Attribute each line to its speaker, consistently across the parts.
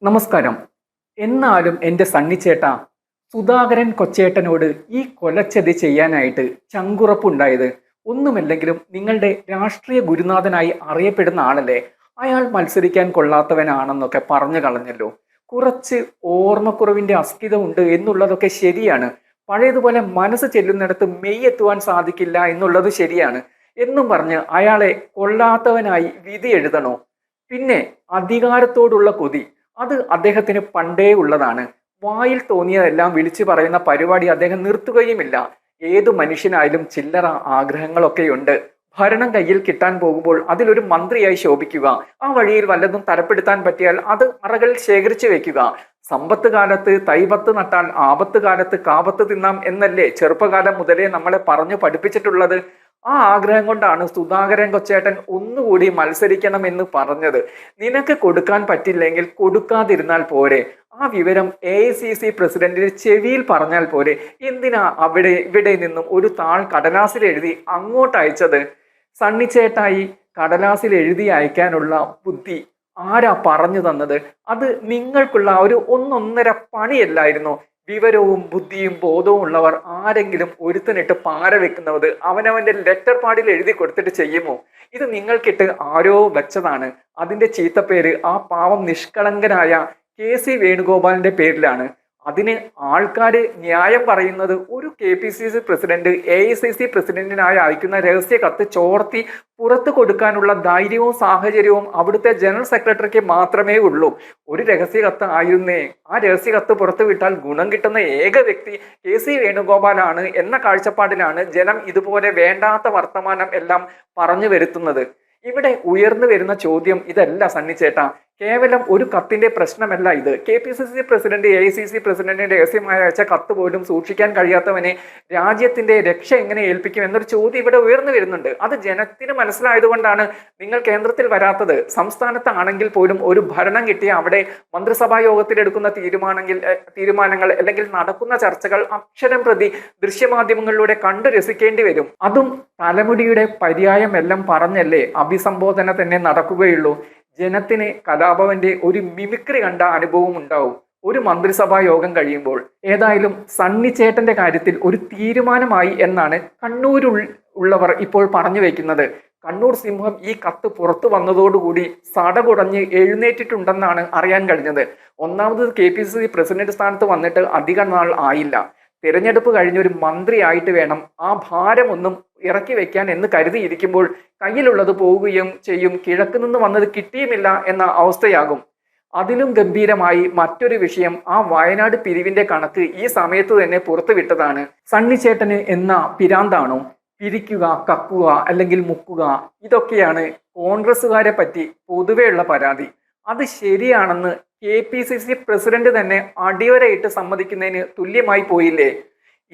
Speaker 1: നമസ്കാരം. എന്നാലും എൻ്റെ സണ്ണിച്ചേട്ടാ, സുധാകരൻ കൊച്ചേട്ടനോട് ഈ കൊലച്ചതി ചെയ്യാനായിട്ട് ചങ്കുറപ്പുണ്ടായത് ഒന്നുമല്ലെങ്കിലും നിങ്ങളുടെ രാഷ്ട്രീയ ഗുരുനാഥനായി അറിയപ്പെടുന്ന ആളല്ലേ. അയാൾ മത്സരിക്കാൻ കൊള്ളാത്തവനാണെന്നൊക്കെ പറഞ്ഞു കളഞ്ഞല്ലോ. കുറച്ച് ഓർമ്മക്കുറവിന്റെ അസ്ഥിത ഉണ്ട് എന്നുള്ളതൊക്കെ ശരിയാണ്. പഴയതുപോലെ മനസ്സ് ചെല്ലുന്നിടത്ത് മെയ് എത്തുവാൻ സാധിക്കില്ല എന്നുള്ളത് ശരിയാണ്. എന്നും പറഞ്ഞ് അയാളെ കൊള്ളാത്തവനായി വിധി എഴുതണോ? പിന്നെ അധികാരത്തോടുള്ള കൊതി, അത് അദ്ദേഹത്തിന് പണ്ടേ ഉള്ളതാണ്. വായിൽ തോന്നിയതെല്ലാം വിളിച്ചു പറയുന്ന പരിപാടി അദ്ദേഹം നിർത്തുകയുമില്ല. ഏതു മനുഷ്യനായാലും ചില്ലറ ആഗ്രഹങ്ങളൊക്കെയുണ്ട്. ഭരണം കയ്യിൽ കിട്ടാൻ പോകുമ്പോൾ അതിലൊരു മന്ത്രിയായി ശോഭിക്കുക, ആ വഴിയിൽ വല്ലതും തരപ്പെടുത്താൻ പറ്റിയാൽ അത് അറകളിൽ ശേഖരിച്ചു വെക്കുക. സമ്പത്ത് കാലത്ത് തൈപത്ത് നട്ടാൽ ആപത്ത് കാലത്ത് കാപത്ത് തിന്നാം എന്നല്ലേ ചെറുപ്പകാലം മുതലേ നമ്മളെ പറഞ്ഞു പഠിപ്പിച്ചിട്ടുള്ളത്. ആ ആഗ്രഹം കൊണ്ടാണ് സുധാകരൻ കൊച്ചേട്ടൻ ഒന്നുകൂടി മത്സരിക്കണം എന്ന് പറഞ്ഞത്. നിനക്ക് കൊടുക്കാൻ പറ്റില്ലെങ്കിൽ കൊടുക്കാതിരുന്നാൽ പോരെ. ആ വിവരം AICC പ്രസിഡന്റിന് ചെവിയിൽ പറഞ്ഞാൽ പോരെ. എന്തിനാ ഇവിടെ നിന്നും ഒരു താൾ കടലാസിൽ എഴുതി അങ്ങോട്ട് അയച്ചത്? സണ്ണിച്ചേട്ടായി കടലാസിൽ എഴുതി അയക്കാനുള്ള ബുദ്ധി ആരാ പറഞ്ഞു തന്നത്? അത് നിങ്ങൾക്കുള്ള ഒരു ഒന്നൊന്നര പണിയല്ലായിരുന്നു? വിവരവും ബുദ്ധിയും ബോധവും ഉള്ളവർ ആരെങ്കിലും ഒരുത്തനിട്ട് പാര വെക്കുന്നത് അവനവന്റെ ലെറ്റർ പാഡിൽ എഴുതി കൊടുത്തിട്ട് ചെയ്യുമോ? ഇത് നിങ്ങൾക്കിട്ട് ആരോ വെച്ചതാണ്. അതിന്റെ ചീത്തപ്പേര് ആ പാവം നിഷ്കളങ്കനായ KC വേണുഗോപാലിന്റെ പേരിലാണ്. അതിന് ആൾക്കാര് ന്യായം പറയുന്നത് ഒരു KPCC പ്രസിഡന്റ് AICC പ്രസിഡന്റിനായി അയക്കുന്ന രഹസ്യ കത്ത് ചോർത്തി പുറത്തു കൊടുക്കാനുള്ള ധൈര്യവും സാഹചര്യവും അവിടുത്തെ ജനറൽ സെക്രട്ടറിക്ക് മാത്രമേ ഉള്ളൂ. ഒരു രഹസ്യ കത്ത് ആയിരുന്നേ, ആ രഹസ്യ കത്ത് പുറത്തു വിട്ടാൽ ഗുണം കിട്ടുന്ന ഏക വ്യക്തി KC വേണുഗോപാലാണ് എന്ന കാഴ്ചപ്പാടിലാണ് ജനം ഇതുപോലെ വേണ്ടാത്ത വർത്തമാനം എല്ലാം പറഞ്ഞു വരുത്തുന്നത്. ഇവിടെ ഉയർന്നു വരുന്ന ചോദ്യം ഇതല്ല സണ്ണിച്ചേട്ടാ. കേവലം ഒരു കത്തിന്റെ പ്രശ്നമല്ല ഇത്. KPCC പ്രസിഡന്റ് AICC പ്രസിഡന്റിന്റെ രഹസ്യമായി അയച്ച കത്ത് പോലും സൂക്ഷിക്കാൻ കഴിയാത്തവനെ രാജ്യത്തിന്റെ രക്ഷ എങ്ങനെ ഏൽപ്പിക്കും എന്നൊരു ചോദ്യം ഇവിടെ ഉയർന്നു വരുന്നുണ്ട്. അത് ജനത്തിന് മനസ്സിലായതുകൊണ്ടാണ് നിങ്ങൾ കേന്ദ്രത്തിൽ വരാത്തത്. സംസ്ഥാനത്താണെങ്കിൽ പോലും ഒരു ഭരണം കിട്ടിയ അവിടെ മന്ത്രിസഭാ യോഗത്തിൽ എടുക്കുന്ന തീരുമാനങ്ങൾ അല്ലെങ്കിൽ നടക്കുന്ന ചർച്ചകൾ അക്ഷരം പ്രതി ദൃശ്യമാധ്യമങ്ങളിലൂടെ കണ്ടു രസിക്കേണ്ടി വരും. അതും തലമുടിയുടെ പര്യായം എല്ലാം പറഞ്ഞല്ലേ അഭിസംബോധന തന്നെ നടക്കുകയുള്ളൂ. ജനത്തിന് കലാഭവന്റെ ഒരു മിമിക്രി കണ്ട അനുഭവം ഉണ്ടാവും ഒരു മന്ത്രിസഭാ യോഗം കഴിയുമ്പോൾ. ഏതായാലും സണ്ണിച്ചേട്ടന്റെ കാര്യത്തിൽ ഒരു തീരുമാനമായി എന്നാണ് കണ്ണൂരുള്ളവർ ഇപ്പോൾ പറഞ്ഞു വെക്കുന്നത്. കണ്ണൂർ സിംഹം ഈ കത്ത് പുറത്തു വന്നതോടുകൂടി സടകുടഞ്ഞ് എഴുന്നേറ്റിട്ടുണ്ടെന്നാണ് അറിയാൻ കഴിഞ്ഞത്. ഒന്നാമത് KPCC പ്രസിഡന്റ് സ്ഥാനത്ത് വന്നിട്ട് അധിക നാൾ ആയില്ല. തിരഞ്ഞെടുപ്പ് കഴിഞ്ഞൊരു മന്ത്രിയായിട്ട് വേണം ആ ഭാരമൊന്നും ഇറക്കി വെക്കാൻ എന്ന് കരുതിയിരിക്കുമ്പോൾ കയ്യിലുള്ളത് പോവുകയും ചെയ്യും. കിഴക്ക് നിന്ന് വന്നത് കിട്ടിയുമില്ല എന്ന അവസ്ഥയാകും. അതിലും ഗംഭീരമായി മറ്റൊരു വിഷയം, ആ വയനാട് പിരിവിന്റെ കണക്ക് ഈ സമയത്ത് തന്നെ പുറത്തുവിട്ടതാണ്. സണ്ണിച്ചേട്ടന് എന്ന പിരാന്താണോ? പിരിക്കുക, കക്കുക അല്ലെങ്കിൽ മുക്കുക, ഇതൊക്കെയാണ് കോൺഗ്രസ്സുകാരെ പറ്റി പൊതുവെയുള്ള പരാതി. അത് ശരിയാണെന്ന് KPCC പ്രസിഡന്റ് തന്നെ അടിവരയിട്ട് സമ്മതിക്കുന്നതിന് തുല്യമായി പോയില്ലേ?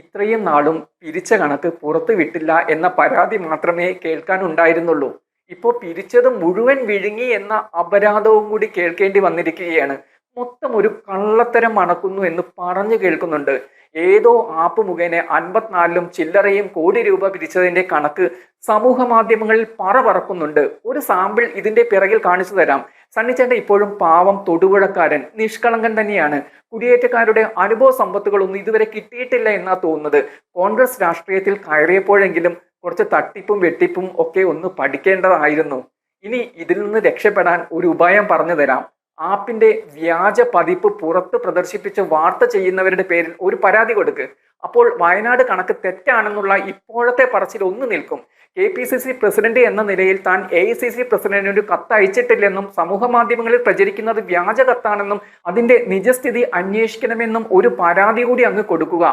Speaker 1: ഇത്രയും നാളും പിരിച്ച കണക്ക് പുറത്തു വിട്ടില്ല എന്ന പരാതി മാത്രമേ കേൾക്കാനുണ്ടായിരുന്നുള്ളൂ. ഇപ്പോൾ പിരിച്ചത് മുഴുവൻ വിഴുങ്ങി എന്ന അപരാധവും കൂടി കേൾക്കേണ്ടി വന്നിരിക്കുകയാണ്. മൊത്തം ഒരു കള്ളത്തരം മണക്കുന്നു എന്ന് പറഞ്ഞു കേൾക്കുന്നുണ്ട്. ഏതോ ആപ്പ് മുഖേന 54 ചില്ലറയും കോടി രൂപ പിരിച്ചതിന്റെ കണക്ക് സമൂഹ മാധ്യമങ്ങളിൽ പറക്കുന്നുണ്ട്. ഒരു സാമ്പിൾ ഇതിന്റെ പിറകിൽ കാണിച്ചു തരാം. സണ്ണിച്ചേട്ടൻ ഇപ്പോഴും പാവം തൊടുപുഴക്കാരൻ, നിഷ്കളങ്കൻ തന്നെയാണ്. കുടിയേറ്റക്കാരുടെ അനുഭവ സമ്പത്തുകളൊന്നും ഇതുവരെ കിട്ടിയിട്ടില്ല എന്നാ തോന്നുന്നത്. കോൺഗ്രസ് രാഷ്ട്രീയത്തിൽ കയറിയപ്പോഴെങ്കിലും കുറച്ച് തട്ടിപ്പും വെട്ടിപ്പും ഒക്കെ ഒന്ന് പഠിക്കേണ്ടതായിരുന്നു. ഇനി ഇതിൽ നിന്ന് രക്ഷപ്പെടാൻ ഒരു ഉപായം പറഞ്ഞു തരാം. ആപ്പിന്റെ വ്യാജ പതിപ്പ് പുറത്ത് പ്രദർശിപ്പിച്ച് വാർത്ത ചെയ്യുന്നവരുടെ പേരിൽ ഒരു പരാതി കൊടുക്ക്. അപ്പോൾ വയനാട് കണക്ക് തെറ്റാണെന്നുള്ള ഇപ്പോഴത്തെ പറച്ചിൽ ഒന്ന് നിൽക്കും. KPCC പ്രസിഡന്റ് എന്ന നിലയിൽ താൻ AICC പ്രസിഡന്റിന് ഒരു കത്ത് അയച്ചിട്ടില്ലെന്നും സമൂഹ മാധ്യമങ്ങളിൽ പ്രചരിക്കുന്നത് വ്യാജ കത്താണെന്നും അതിന്റെ നിജസ്ഥിതി അന്വേഷിക്കണമെന്നും ഒരു പരാതി കൂടി അങ്ങ് കൊടുക്കുക.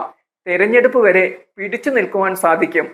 Speaker 1: തെരഞ്ഞെടുപ്പ് വരെ പിടിച്ചു നിൽക്കുവാൻ സാധിക്കും.